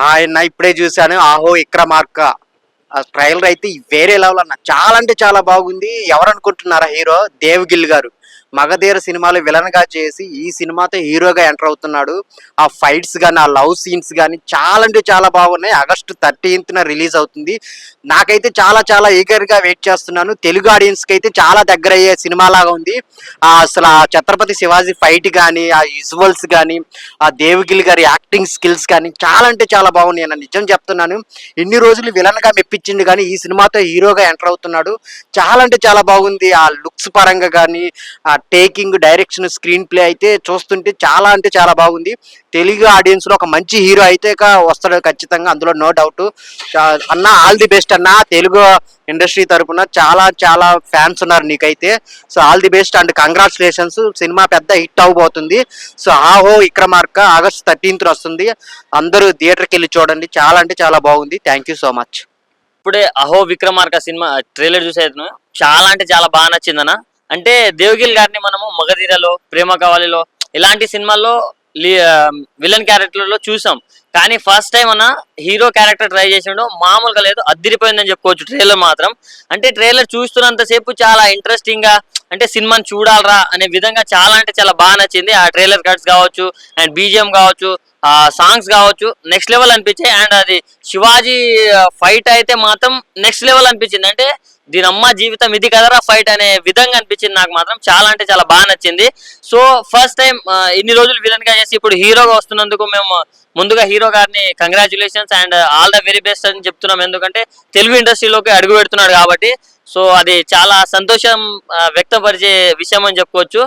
ఆయన ఇప్పుడే చూశాను 'ఆహో విక్రమార్క'. ఆ ట్రైలర్ అయితే వేరే లెవెల్ అన్న. చాలా అంటే చాలా బాగుంది. ఎవరనుకుంటున్నారా హీరో? దేవగిల్ గారు. 'మగధీర' సినిమాలో విలన్ గా చేసి ఈ సినిమాతో హీరోగా ఎంటర్ అవుతున్నాడు. ఆ ఫైట్స్ గాని, ఆ లవ్ సీన్స్ గాని చాలా అంటే చాలా బాగున్నాయి. ఆగస్టు 13న రిలీజ్ అవుతుంది. నాకైతే చాలా చాలా ఈగర్ గా వెయిట్ చేస్తున్నాను. తెలుగు ఆడియన్స్ కి అయితే చాలా దగ్గర అయ్యే సినిమా లాగా ఉంది. అసలు ఆ ఛత్రపతి శివాజీ ఫైట్ గాని, ఆ విజువల్స్ గాని, ఆ దేవగిల్ గారి యాక్టింగ్ స్కిల్స్ కానీ చాలా అంటే చాలా బాగున్నాయి అన్న. నిజం చెప్తున్నాను. ఇన్ని రోజులు విలన్ గా మెప్పించింది కానీ ఈ సినిమాతో హీరోగా ఎంటర్ అవుతున్నాడు. చాలా అంటే చాలా బాగుంది. ఆ లుక్స్ పరంగా కానీ, ఆ టేకింగ్, డైరెక్షన్, స్క్రీన్ ప్లే అయితే చూస్తుంటే చాలా అంటే చాలా బాగుంది. తెలుగు ఆడియన్స్ లో ఒక మంచి హీరో అయితే వస్తాడు ఖచ్చితంగా, అందులో నో డౌట్. అన్న ఆల్ ది బెస్ట్ అన్న. తెలుగు ఇండస్ట్రీ తరపున చాలా చాలా ఫ్యాన్స్ ఉన్నారు నీకైతే. So all the best and congratulations. Cinema పెద్ద హిట్ అవబోతుంది. సో ఆహో విక్రమార్క ఆగస్ట్ 13th వస్తుంది. అందరూ థియేటర్కి వెళ్ళి చూడండి. చాలా అంటే చాలా బాగుంది. Thank you so much. ఇప్పుడే అహో విక్రమార్క సినిమా ట్రైలర్ చూసేది చాలా అంటే చాలా బాగా నచ్చిందన్న. అంటే దేవగిల్ గారిని మనము మగధీరలో, ప్రేమ కావాలిలో ఇలాంటి సినిమాల్లో విలన్ క్యారెక్టర్లో చూసాం. కానీ ఫస్ట్ టైం అన్న హీరో క్యారెక్టర్ ట్రై చేసిండు, మామూలుగా లేదు, అద్దిరిపోయిందని చెప్పుకోవచ్చు ట్రైలర్ మాత్రం. అంటే ట్రైలర్ చూస్తున్నంతసేపు చాలా ఇంట్రెస్టింగ్ గా, అంటే సినిమాని చూడాలరా అనే విధంగా చాలా అంటే చాలా బాగా నచ్చింది. ఆ ట్రైలర్ కట్స్ కావచ్చు, అండ్ బీజిఎం కావచ్చు, ఆ సాంగ్స్ కావచ్చు, నెక్స్ట్ లెవెల్ అనిపించాయి. అండ్ అది శివాజీ ఫైట్ అయితే మాత్రం నెక్స్ట్ లెవెల్ అనిపించింది. అంటే దీని అమ్మ జీవితం ఇది కదరా ఫైట్ అనే విధంగా అనిపించింది. నాకు మాత్రం చాలా అంటే చాలా బాగా నచ్చింది. సో ఫస్ట్ టైం ఇన్ని రోజులు విలన్ గా చేసి ఇప్పుడు హీరోగా వస్తున్నందుకు మేము ముందుగా హీరో గారిని congratulations and all the very best అని చెప్తున్నాం. ఎందుకంటే తెలుగు ఇండస్ట్రీలోకి అడుగు పెడుతున్నాడు కాబట్టి. సో అది చాలా సంతోషం వ్యక్తపరిచే విషయం అని చెప్పుకోవచ్చు.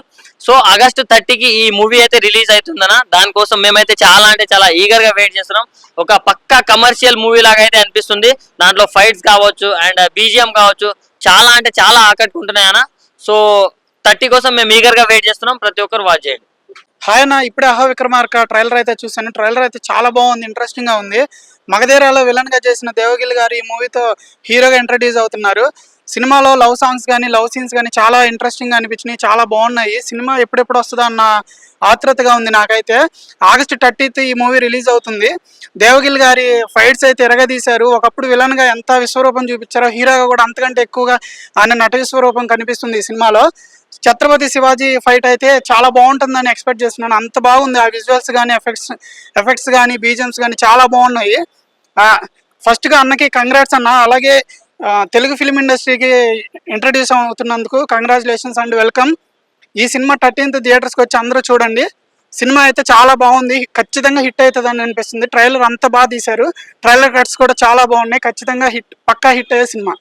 సో ఆగస్టు 30కి ఈ మూవీ అయితే రిలీజ్ అవుతుందన్న. దానికోసం మేమైతే చాలా అంటే చాలా ఈగర్ గా వెయిట్ చేస్తున్నాం. ఒక పక్కా కమర్షియల్ మూవీ లాగా అయితే అనిపిస్తుంది. దాంట్లో ఫైట్స్ కావచ్చు అండ్ బీజిఎం కావచ్చు చాలా అంటే చాలా ఆకట్టుకుంటున్నాయి అన్న. సో 30 కోసం మేము ఈగర్ గా వెయిట్ చేస్తున్నాం. ప్రతి ఒక్కరు వాచ్ చేయండి. హాయ్ అన్న, ఇప్పుడే అహో విక్రమార్క ట్రైలర్ అయితే చూసాను. ట్రైలర్ అయితే చాలా బాగుంది, ఇంట్రెస్టింగ్ గా ఉంది. మగధీరాలో విలన్ గా చేసిన దేవగిల్ గారు ఈ మూవీతో హీరోగా ఇంట్రడ్యూస్ అవుతున్నారు. సినిమాలో లవ్ సాంగ్స్ కానీ, లవ్ సీన్స్ కానీ చాలా ఇంట్రెస్టింగ్ గా అనిపించినాయి, చాలా బాగున్నాయి. సినిమా ఎప్పుడెప్పుడు వస్తుందా అన్న ఆత్రుతగా ఉంది నాకైతే. ఆగస్టు 30th ఈ మూవీ రిలీజ్ అవుతుంది. దేవగిల్ గారి ఫైట్స్ అయితే ఎరగదీశారు. ఒకప్పుడు విలన్ గా ఎంత విశ్వరూపం చూపించారో, హీరోగా కూడా అంతకంటే ఎక్కువగా ఆయన నట విశ్వరూపం కనిపిస్తుంది ఈ సినిమాలో. ఛత్రపతి శివాజీ ఫైట్ అయితే చాలా బాగుంటుందని ఎక్స్పెక్ట్ చేస్తున్నాను. అంత బాగుంది. ఆ విజువల్స్ కానీ, ఎఫెక్ట్స్ కానీ, బీజిఎమ్స్ కానీ చాలా బాగున్నాయి. ఫస్ట్ గా అన్నకి కంగ్రాట్స్ అన్న. అలాగే తెలుగు ఫిలిం ఇండస్ట్రీకి ఇంట్రడ్యూస్ అవుతున్నందుకు కంగ్రాచులేషన్స్ అండ్ వెల్కమ్. ఈ సినిమా 13th థియేటర్స్కి వచ్చి అందరూ చూడండి. సినిమా అయితే చాలా బాగుంది, ఖచ్చితంగా హిట్ అవుతుందని అనిపిస్తుంది. ట్రైలర్ అంతా బాగా తీశారు. ట్రైలర్ కట్స్ కూడా చాలా బాగున్నాయి. ఖచ్చితంగా పక్కా హిట్ అయ్యే సినిమా.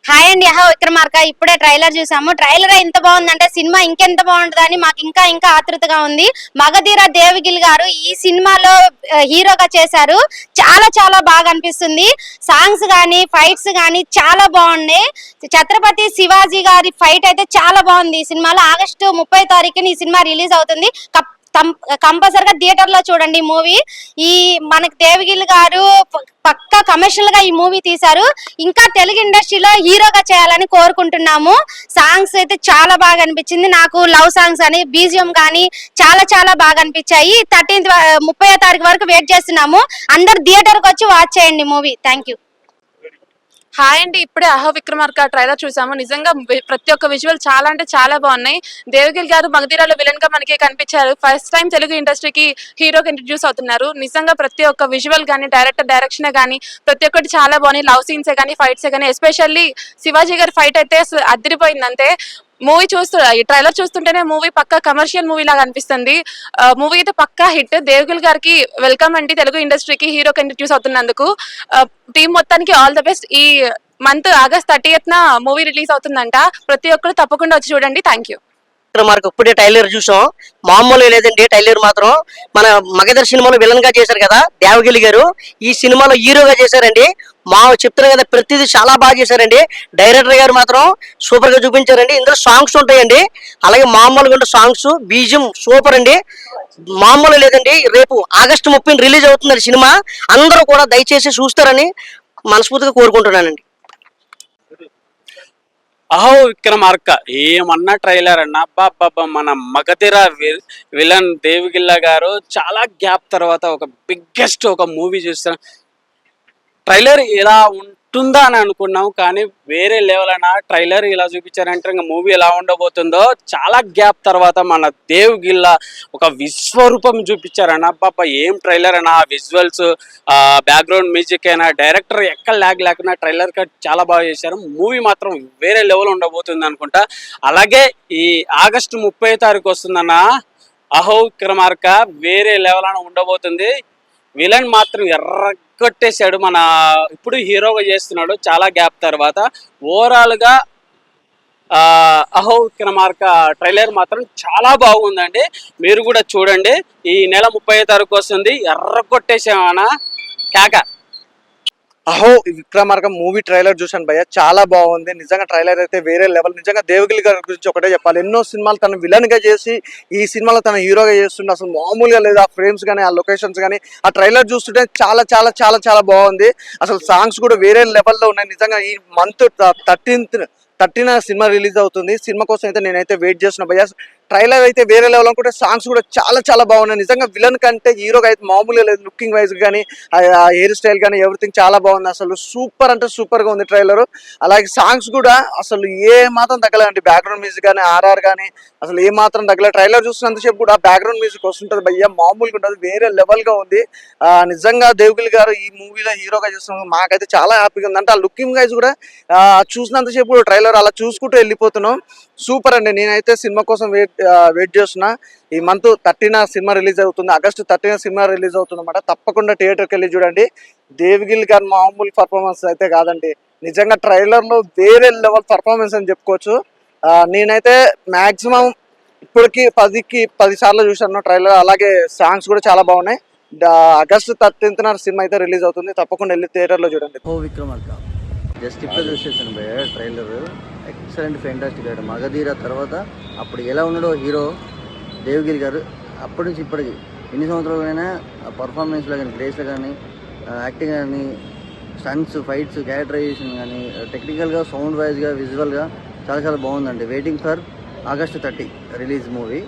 హాయ్ అండి, అహో విక్రమార్క. ఇప్పుడే ట్రైలర్ చూసాము. ట్రైలర్ ఎంత బాగుందంటే సినిమా ఇంకెంత బాగుంటుందని మాకు ఇంకా ఇంకా ఆతృతగా ఉంది. మగధీర దేవగిల్ గారు ఈ సినిమాలో హీరోగా చేశారు. చాలా చాలా బాగా అనిపిస్తుంది. సాంగ్స్ గానీ, ఫైట్స్ గానీ చాలా బాగున్నాయి. ఛత్రపతి శివాజీ గారి ఫైట్ అయితే చాలా బాగుంది. ఈ సినిమాలో ఆగస్టు 30వ తారీఖున ఈ సినిమా రిలీజ్ అవుతుంది. కంపల్సరిగా థియేటర్ లో చూడండి మూవీ. ఈ మనకి దేవగిల్ గారు పక్కా కమర్షియల్ గా ఈ మూవీ తీశారు. ఇంకా తెలుగు ఇండస్ట్రీలో హీరోగా చేయాలని కోరుకుంటున్నాము. సాంగ్స్ అయితే చాలా బాగా అనిపించింది నాకు. లవ్ సాంగ్స్ అని, బీజిఎం కానీ చాలా చాలా బాగా అనిపించాయి. 30వ తారీఖు వరకు వెయిట్ చేస్తున్నాము. అందరు థియేటర్ కి వచ్చి వాచ్ చేయండి మూవీ. Thank you. హాయ్ అండి, ఇప్పుడే అహో విక్రమార్క ట్రైలర్ చూసాము. నిజంగా ప్రతి ఒక్క విజువల్ చాలా అంటే చాలా బాగున్నాయి. దేవగిల్ గారు మగధీరాలో విలన్ గా మనకి కనిపించారు. ఫస్ట్ టైం తెలుగు ఇండస్ట్రీకి హీరోగా ఇంట్రడ్యూస్ అవుతున్నారు. నిజంగా ప్రతి ఒక్క విజువల్ కానీ, డైరెక్షన్ కానీ ప్రతి ఒక్కటి చాలా బాగున్నాయి. లవ్ సీన్సే కానీ, ఫైట్సే కానీ, ఎస్పెషల్లీ శివాజీ గారి ఫైట్ అయితే అదిరిపోయింది. అంతే మూవీ ఈ ట్రైలర్ చూస్తుంటేనే మూవీ పక్కా కమర్షియల్ మూవీ లాగా అనిపిస్తుంది. మూవీ అయితే పక్కా హిట్. దేవగిల్ గారికి వెల్కమ్ అండి తెలుగు ఇండస్ట్రీకి హీరోకి ఇంట్రడ్యూస్ అవుతున్నందుకు. టీం మొత్తానికి ఆల్ ద బెస్ట్. ఈ month August 30th movie release అవుతుందంట. ప్రతి ఒక్కరు తప్పకుండా వచ్చి చూడండి. Thank you. మనకు ఇప్పుడే టైలర్ చూసాం, మామూలు లేదండి. టైలర్ మాత్రం మన మగధీర సినిమాలో విలన్ గా చేశారు కదా దేవగిలి గారు, ఈ సినిమాలో హీరోగా చేశారండి. చెప్తున్నారు కదా, ప్రతిదీ చాలా బాగా చేశారండి. డైరెక్టర్ గారు మాత్రం సూపర్ గా చూపించారండి. ఇందులో సాంగ్స్ ఉంటాయండి, అలాగే మామూలుగా ఉండే సాంగ్స్, బీజియం సూపర్ అండి, మామూలు లేదండి. రేపు ఆగస్టు 30న రిలీజ్ అవుతుంది సినిమా. అందరూ కూడా దయచేసి చూస్తారని మనస్ఫూర్తిగా కోరుకుంటున్నానండి. అహో విక్రమార్క ఏమన్నా ట్రైలర్ అన్న అబ్బా మన మగధిర విలన్ దేవిగిల్ల గారు చాలా గ్యాప్ తర్వాత ఒక బిగ్గెస్ట్ ఒక మూవీ చూస్తాం. ట్రైలర్ ఇలా ఉంటుందా అని అనుకున్నాం, కానీ వేరే లెవెల్ అన్న. ట్రైలర్ ఇలా చూపించారంటే ఇంకా మూవీ ఎలా ఉండబోతుందో చాలా గ్యాప్ తర్వాత మన దేవిగిల్ల ఒక విశ్వరూపం చూపించారన్న. అబ్బా ఏం ట్రైలర్ అన్న, విజువల్స్, బ్యాక్గ్రౌండ్ మ్యూజిక్ అయినా, డైరెక్టర్ ఎక్కడ ల్యాగ్ లేకుండా ట్రైలర్ కట్ చాలా బాగా చేశారు. మూవీ మాత్రం వేరే లెవెల్ ఉండబోతుంది అనుకుంటా. అలాగే ఈ ఆగస్టు 30 వస్తుందన్న అహో విక్రమార్క వేరే లెవెల్ అని ఉండబోతుంది. విలన్ మాత్రం ఎర్రగొట్టేశాడు, మన ఇప్పుడు హీరోగా చేస్తున్నాడు చాలా గ్యాప్ తర్వాత. ఓవరాల్ గా అహో విక్రమార్క ట్రైలర్ మాత్రం చాలా బాగుందండి, మీరు కూడా చూడండి. ఈ నెల 30 వస్తుంది, ఎర్రగొట్టేసామన్నా కేక. అహో విక్రమార్క మూవీ ట్రైలర్ చూశాను భయ్య, చాలా బాగుంది నిజంగా. ట్రైలర్ అయితే వేరే లెవెల్. నిజంగా దేవగిరి గారి గురించి ఒకటే చెప్పాలి, ఎన్నో సినిమాలు తను విలన్ గా చేసి ఈ సినిమాలో తన హీరోగా చేస్తుండే, అసలు మామూలుగా లేదు. ఆ ఫ్రేమ్స్ కానీ, ఆ లొకేషన్స్ కానీ, ఆ ట్రైలర్ చూస్తుంటే చాలా చాలా చాలా చాలా బాగుంది. అసలు సాంగ్స్ కూడా వేరే లెవెల్లో ఉన్నాయి. నిజంగా ఈ మంత్ 13న సినిమా రిలీజ్ అవుతుంది. సినిమా కోసం అయితే నేనైతే వెయిట్ చేస్తున్నా భయ్య. ట్రైలర్ అయితే వేరే లెవెల్ అనుకుంటే సాంగ్స్ కూడా చాలా చాలా బాగున్నాయి. నిజంగా విలన్ కంటే హీరోగా అయితే మామూలుగా లేదు. లుకింగ్ వైజ్ కానీ, ఆ హెయిర్ స్టైల్ కానీ, ఎవ్రీథింగ్ చాలా బాగుంది. అసలు సూపర్ అంటే సూపర్ గా ఉంది ట్రైలర్. అలాగే సాంగ్స్ కూడా అసలు ఏ మాత్రం తగ్గలేదండి. బ్యాక్గ్రౌండ్ మ్యూజిక్ కానీ, ఆర్ఆర్ కానీ అసలు ఏ మాత్రం తగ్గలేదు. ట్రైలర్ చూసినంతసేపు కూడా బ్యాక్గ్రౌండ్ మ్యూజిక్ వస్తుంటది భయ్య, మామూలుగా ఉంటుంది, వేరే లెవెల్ గా ఉంది. నిజంగా దేవగిరి గారు ఈ మూవీలో హీరోగా చేస్తున్నారు, మాకైతే చాలా హ్యాపీగా ఉంది. అంటే ఆ లుకింగ్ వైజ్ కూడా చూసినంతసేపు ట్రైలర్ అలా చూసుకుంటూ వెళ్ళిపోతున్నాం. సూపర్ అండి. నేనైతే సినిమా కోసం వెయిట్ చేస్తున్నా. ఈ మంత్ 13న సినిమా రిలీజ్ అవుతుంది, ఆగస్టు 13న సినిమా రిలీజ్ అవుతుంది అన్నమాట. తప్పకుండా థియేటర్కి వెళ్ళి చూడండి. దేవిగిల్ గారి మామూలు పర్ఫార్మెన్స్ అయితే కాదండి, నిజంగా ట్రైలర్ లో వేరే లెవెల్ పర్ఫార్మెన్స్ అని చెప్పుకోవచ్చు. నేనైతే మాక్సిమం ఇప్పటికి 10 సార్లు చూసాను ట్రైలర్. అలాగే సాంగ్స్ కూడా చాలా బాగున్నాయి. ఆగస్టు 13న సినిమా అయితే రిలీజ్ అవుతుంది, తప్పకుండా వెళ్ళి థియేటర్ లో చూడండి. ఓ విక్రమార్క జస్ట్ ఇప్పుడు చూసేసాను భయ్య ట్రైలర్, ఎక్సలెంట్ ఫెంటాస్టిక్ ఆడు. మగధీర తర్వాత అప్పుడు ఎలా ఉన్నాడో హీరో దేవగిరి గారు, అప్పటి నుంచి ఇప్పటికి ఎన్ని సంవత్సరాలైనా పర్ఫార్మెన్స్లో కానీ, గ్రేస్లో కానీ, యాక్టింగ్ కానీ, స్టంట్స్, ఫైట్స్, క్యారెక్టరైజేషన్ కానీ, టెక్నికల్గా, సౌండ్ వైజ్గా, విజువల్గా చాలా చాలా బాగుందండి. Waiting for August 30 release movie.